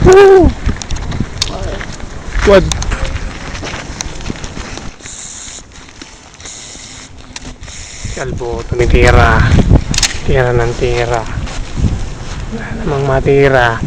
Woo! What? Kalbo, tumitira. Tira ng tira. Wala namang matira.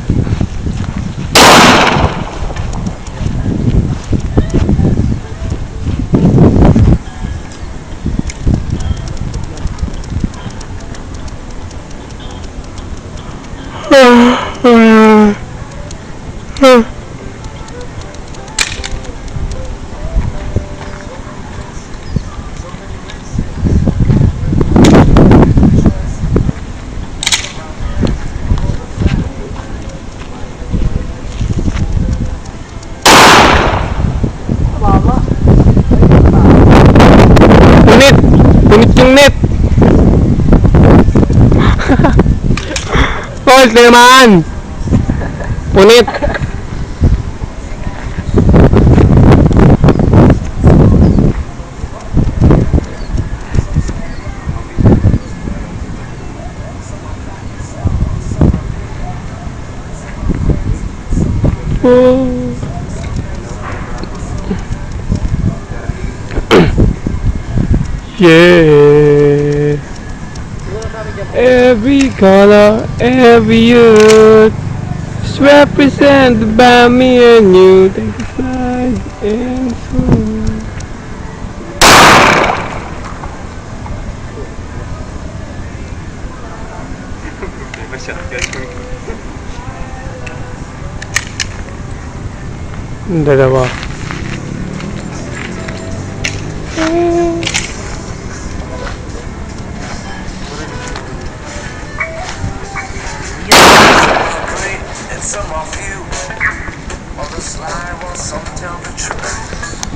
Punit yung net. Hold naman. Punit. Yeah. Every color, every youth is represented by me and you. Take a slide and swim. Dalawa.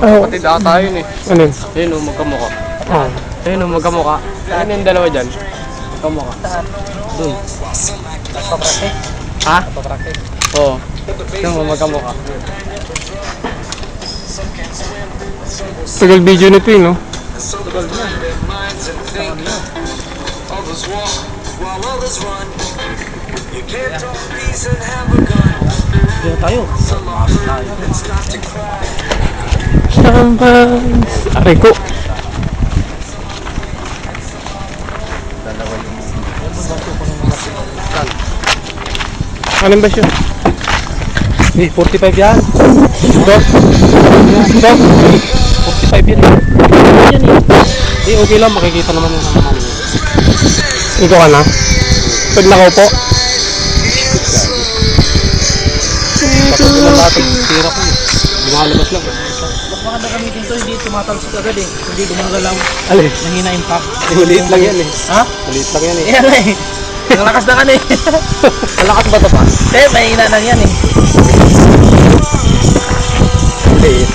Kapatid ata yun eh. Ano? Ayun o, magkamukha. Oh. Ayun o, magkamukha. Ayun yung dalawa dyan. Magkamukha. Doon. Nagpa-practice? Ha? Nagpa-practice? Oo. Ayun o, magkamukha. Tagal video nito eh, no? Dito tayo. Sambans. Aray ko. Anong ba siya? 45 yan. Ito? Ito? 45 yan. Yan eh. Eh, okay lang. Makikita naman yung naman. Ito ka na? Pag nakaupo? Kapag nalatag, tira ko eh. Lumalabas lang. Mas maganda gamitin to, hindi tumatalsik agad eh. Hindi gumagalaw. Alin? Nahina impact. Maliit lang yan eh. Ha? Maliit lang yan eh. Yan eh. Nalakas na ka na eh. Malakas ba ito pa? Eh, mahina lang yan eh. Hindi.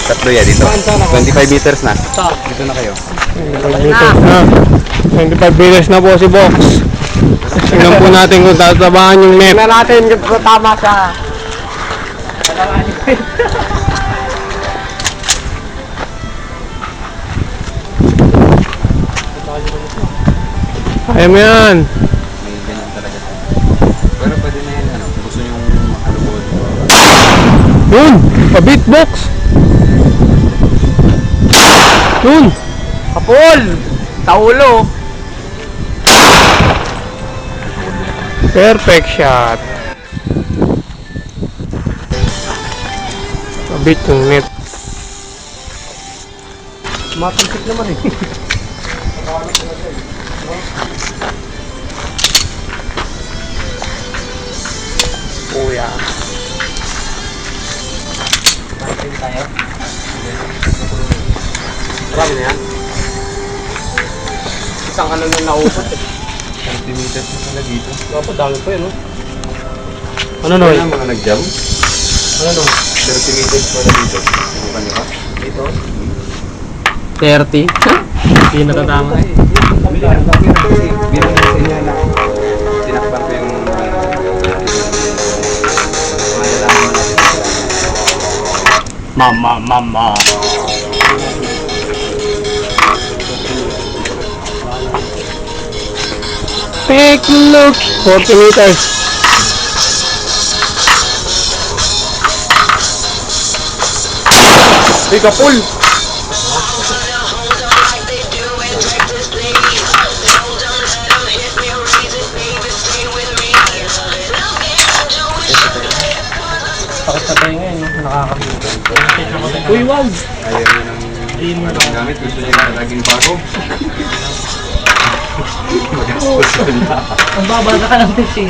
Tatlo yan dito. 25 meters na. Sa? Dito na kayo. 25 meters na. 25 meters na po si Box. Tingnan po natin kung tatabahan yung net. Tingnan natin kung tama siya. Kaya mo yan. May ganyan talaga. Pero pwede na yan. Ano? Gusto nyo makalubod. Yun! Pa-beatbox! Yun! Kapol! Sa ulo! Perfect shot! Pa-beat yung net. Matalsik naman eh. Kuya. Makikita tayo. Marami na yan. Isang ano na nausap eh. Centimeters na pala dito. Dapat dami pa yun, no? Ano no? Kaya mga nag-jam? Ano no? 30 meters pala dito. Subukan nyo ba? Dito? 30? Hindi natatama. Bilang natin niya na tinakpan ko yung malalaman natin. Mama. Take a look! 40 meters. Uy, kapul! Takot na tayo ngayon, no? Nakakamitin. Uy, wag! Ayaw niya ng gamit. Gusto niya yung laging bago. Magastos na. Ang babasa ka ng tips eh.